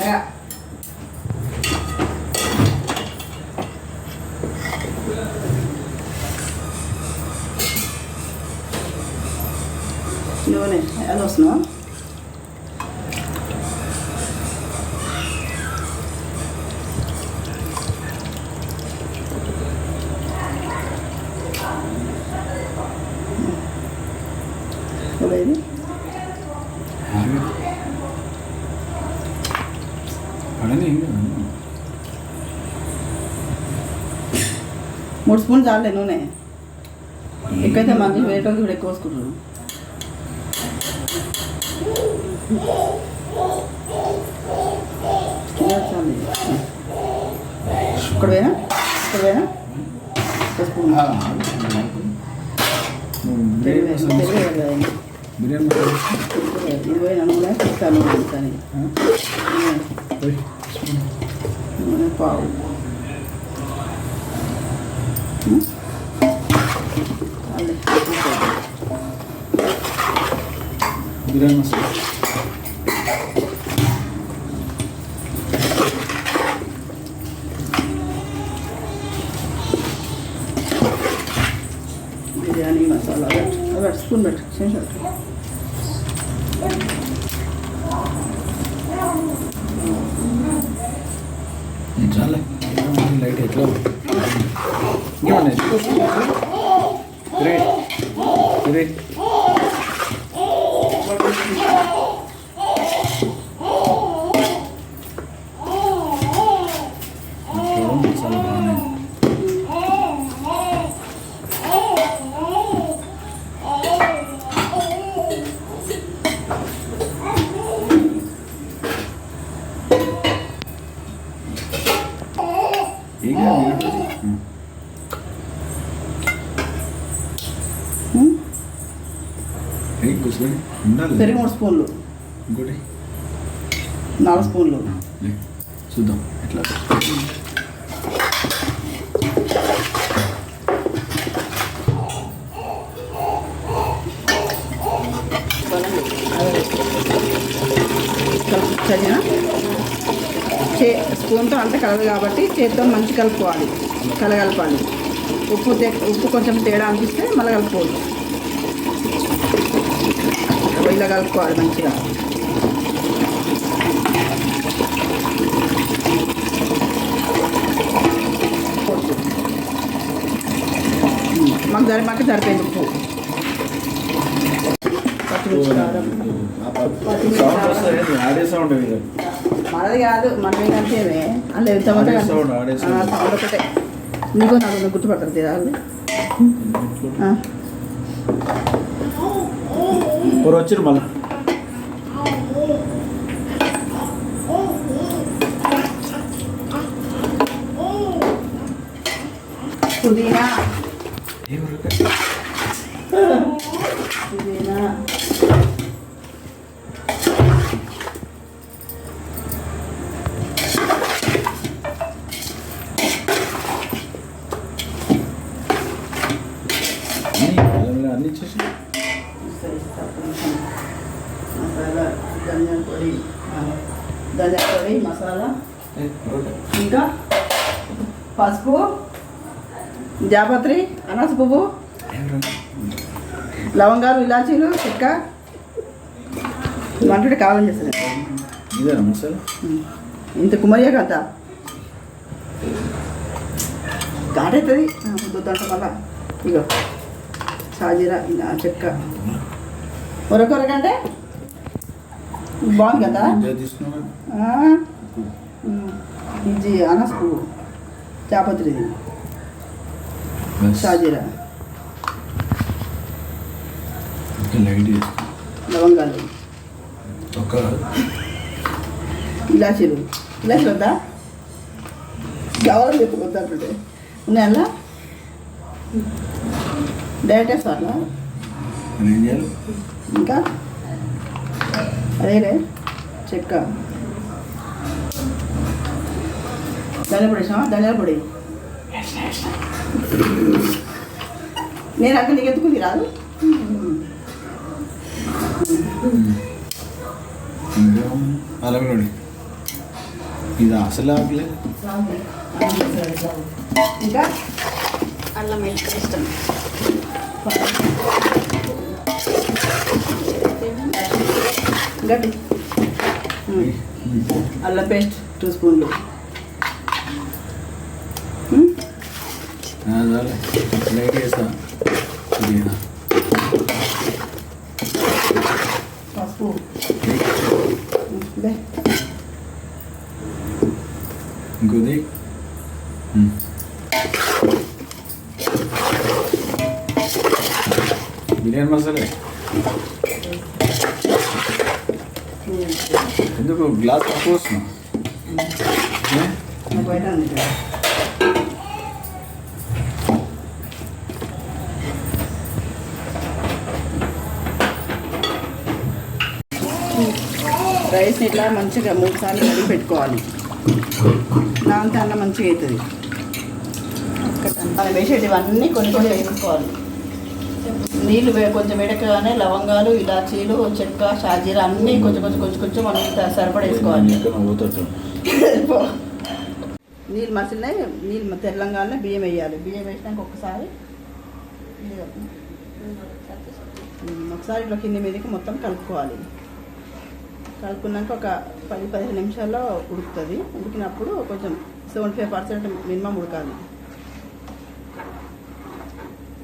మెత్తగా. నూనె అది వస్తున్నావా? ఇది మూడు స్పూన్లు చాలే నూనె. ఎక్కువైతే మంచి వేరే కూడా ఎక్కువ వేసుకుంటారు. ఇక్కడ పోయినా ఒక స్పూన్ బిర్యానీ ఇది పోయినా నూనె చెప్తాను కానీ నూనె పావు బిర్యానీ మసాలా బిర్యానీ మసాలా అవి స్పూన్ పెట్టు చేసి చాలా లైట్ ఎట్లా గ్రేట్ గ్రేట్ మసాలా బాగున్నాయి. పెరుగు 3 స్పూన్లు, ఇంకోటి 4 స్పూన్లు. చూద్దాం ఎట్లా. చదివినా స్పూన్తో అంతా కలదు కాబట్టి చేతితో మంచి కలుపుకోవాలి, కలగలపాలి. ఉప్పు కొంచెం తేడా అనిపిస్తే మళ్ళీ కలుపుకోవచ్చు. ఇలా కలుపుకోవాలి మంచిగా. మాకు సరిపోయింది ఉప్పు. మనది కాదు, మనం ఏంటంటే అలా సౌండ్ ఒకటే. ఇంకో నాకు గుర్తుపడుతుంది వాళ్ళు వచ్చారు మళ్ళీ. పుదీనా అన్ని ఇచ్చేసి మసాలా, ధనియాల పొడి మసాలా, ఇంకా పసుపు, జాపత్రి, అనాస పువ్వు, లవంగాలు, ఇలాచీలు, చెక్క. వంటకి కావాలని చేస్తుంది ఇదేనా మసాలా? ఇంత కుమరియా కదా ఘాటవుతుంది. దాంట్లో మళ్ళా ఇగో సాజీరా, చెక్క ఒరకొరకంటే బాగుంది కదా. ఇది అనాస పువ్వు, చాపత్రిది, సాజీరా, లవంగాలు, ఇలాచీలు వద్దా? కావాలని చెప్పుకొద్దా అంటుంటే ఉన్నాయి అలా డైరెక్ట్ వేస్తాను. ఇంకా అదేలే చెక్క, ధనియాల పొడి వేసావా? ధనియాల పొడి నేను అక్కడ నీకు ఎందుకు రాదు. అలా ఇది అసలు ఆగలేదు. ఇంకా అల్లం వెల్లుల్లి పేస్ట్ గట్టి అల్లం పేస్ట్ 2 స్పూన్లు. లైట్ వేస్తా. పసుపు ఇంకోది బిర్యానీ మసాలా. ఎందుకు గ్లాస్ తక్కువ వస్తున్నా? రైస్ ఇట్లా మంచిగా 3 సార్లు కడిగి పెట్టుకోవాలి. దాంతో అన్న మంచిగా అవుతుంది. మనం వేసేటి ఇవన్నీ కొన్ని కొన్ని వేసుకోవాలి. నీళ్ళు కొంచెం వేడకగానే లవంగాలు, ఇలాచీలు, చెక్క, షాజీరా అన్నీ కొంచెం కొంచెం కొంచెం కొంచెం మనం సరిపడ వేసుకోవాలి. నీళ్ళు మసిలినాయి. నీళ్ళు తెల్లంగానే బియ్యం వేయాలి. బియ్యం వేసినాక ఒకసారి ఇట్లా కింది మీదకి మొత్తం కలుపుకోవాలి. కలుపుకున్నాక ఒక 10-15 నిమిషాల్లో ఉడుకుతుంది. ఉడికినప్పుడు కొంచెం 75% మినిమం ఉడకాలి.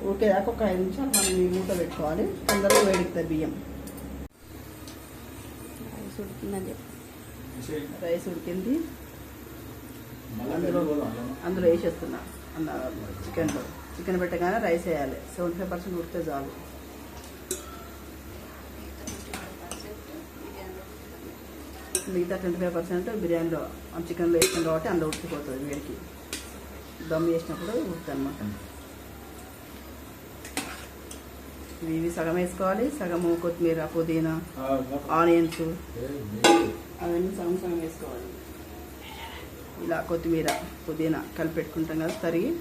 ఉడికేదాకా ఒక 5 నిమిషాలు మనం ఈ మూత పెట్టుకోవాలి. తొందరగా వేడిస్తుంది బియ్యం. రైస్ ఉడికింది. అందులో వేసేస్తున్నా. చికెన్ పెట్టగానే రైస్ వేయాలి. 75% ఉడికితే చాలు. మిగతా 25% బిర్యానీలో చికెన్లో వేస్తాం కాబట్టి అందులో ఉడికిపోతుంది. వేడికి దమ్ వేసినప్పుడు ఉడుకుతుంది అన్నమాట. ఇవి సగం వేసుకోవాలి. సగము కొత్తిమీర, పుదీనా, ఆనియన్స్ అవన్నీ సగం సగం వేసుకోవాలి. ఇలా కొత్తిమీర, పుదీనా కలిపి పెట్టుకుంటాం కదా, తరిగి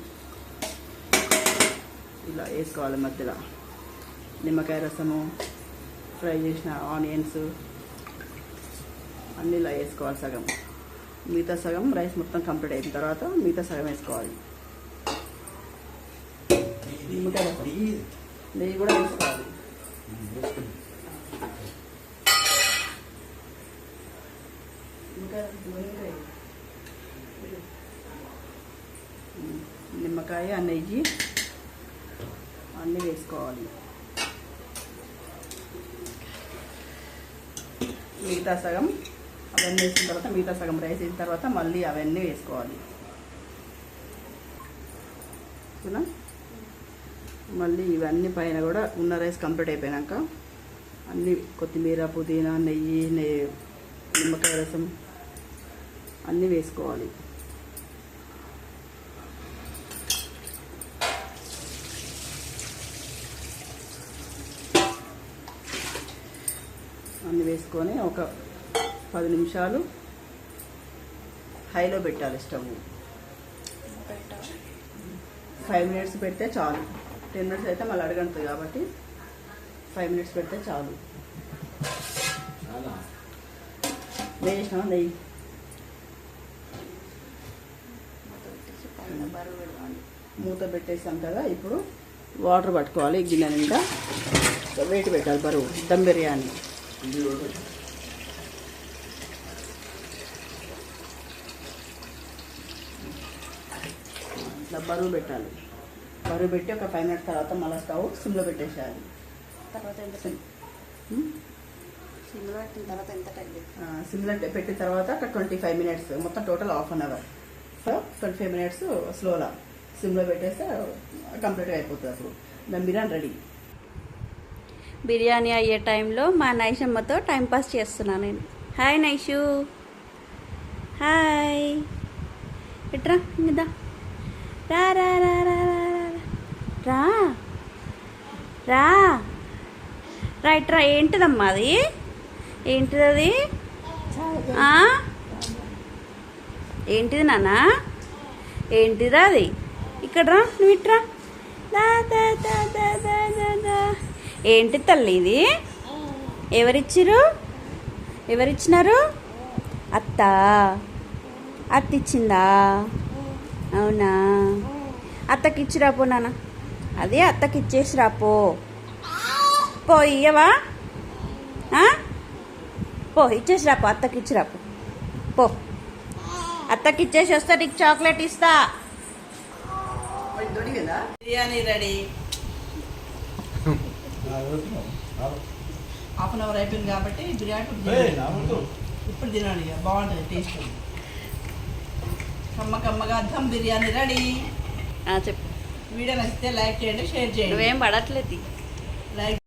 ఇలా వేసుకోవాలి. మధ్యలో నిమ్మకాయ రసము, ఫ్రై చేసిన ఆనియన్స్ అన్నీ ఇలా వేసుకోవాలి. సగం మిగతా సగం రైస్ మొత్తం కంప్లీట్ అయిన తర్వాత మిగతా సగం వేసుకోవాలి. నిమ్మకాయ రసం, నెయ్యి కూడా వేసుకోవాలి. నిమ్మకాయ, నెయ్యి అన్నీ వేసుకోవాలి. మిగతా సగం అవన్నీ వేసిన తర్వాత మిగతా సగం రైస్ వేసిన తర్వాత మళ్ళీ అవన్నీ వేసుకోవాలి. మళ్ళీ ఇవన్నీ పైన కూడా ఉన్న రైస్ కంప్లీట్ అయిపోయాక అన్నీ కొత్తిమీర, పుదీనా, నెయ్యి, నిమ్మకాయ రసం అన్నీ వేసుకోవాలి. అన్నీ వేసుకొని ఒక 10 నిమిషాలు హైలో పెట్టాలి స్టవ్. 5 మినిట్స్ పెడితే చాలు. 10 మినిట్స్ అయితే మళ్ళీ అడగంటుంది కాబట్టి 5 మినిట్స్ పెడితే చాలు. వేసినా నెయ్యి మూత పెట్టేసాం కదా. ఇప్పుడు వాటర్ పట్టుకోవాలి. గిన్నె నిండా వెయిట్ పెట్టాలి. బరువు దమ్ బిర్యానీ ఇట్లా బరువు పెట్టాలి. బరువు పెట్టి ఒక 5 మినిట్స్ తర్వాత మళ్ళీ స్టవ్ సిమ్లో పెట్టేసేయాలి. తర్వాత ఎంత సిమ్లో పెట్టిన తర్వాత ఎంత టైం? సిమ్లో పెట్టిన తర్వాత ఒక 25 మినిట్స్, మొత్తం total ½ an hour. So 25 minutes స్లోలా సిమ్లో పెట్టేస్తే కంప్లీట్గా అయిపోతుంది. అప్పుడు దమ్ బిర్యానీ రెడీ. బిర్యానీ అయ్యే టైంలో మా నైషమ్మతో టైంపాస్ చేస్తున్నాను నేను. Hi Naishu, hi. ఎట్రా ఇందా, రా రా రా రా రా రా రా ఇట్రా. ఏంటిదమ్మా అది? ఏంటిది అది? ఏంటిది నాన్న? ఏంటిదా అది? ఇక్కడ రా, నువ్వు ఇట్రా. దా దా దా దా దా దా దా. ఏంటి తల్లి ఇది? ఎవరిచ్చినారు? అత్త అత్త ఇచ్చిందా? అవునా? అత్తకి ఇచ్చిరాపో నాన్న. అదే అత్తకి ఇచ్చేసి రాపో. పో ఇయ్యవా? పో ఇచ్చేసి రాపో, అత్తకి ఇచ్చి రాపో. పో, అత్తకి ఇచ్చేసి వస్తా, నీకు చాక్లెట్ ఇస్తా. Biryani ready. Half an hour అయిపోయింది కాబట్టి బిర్యానీ ఇప్పుడు తినాలి. ఇక బాగుంటుంది టేస్ట్. కమ్మగా దమ్ బిర్యానీ రెడీ. చెప్పు. వీడియో నచ్చితే లైక్ చేయండి, షేర్ చేయండి. నువ్వేం పడట్లేదు. లైక్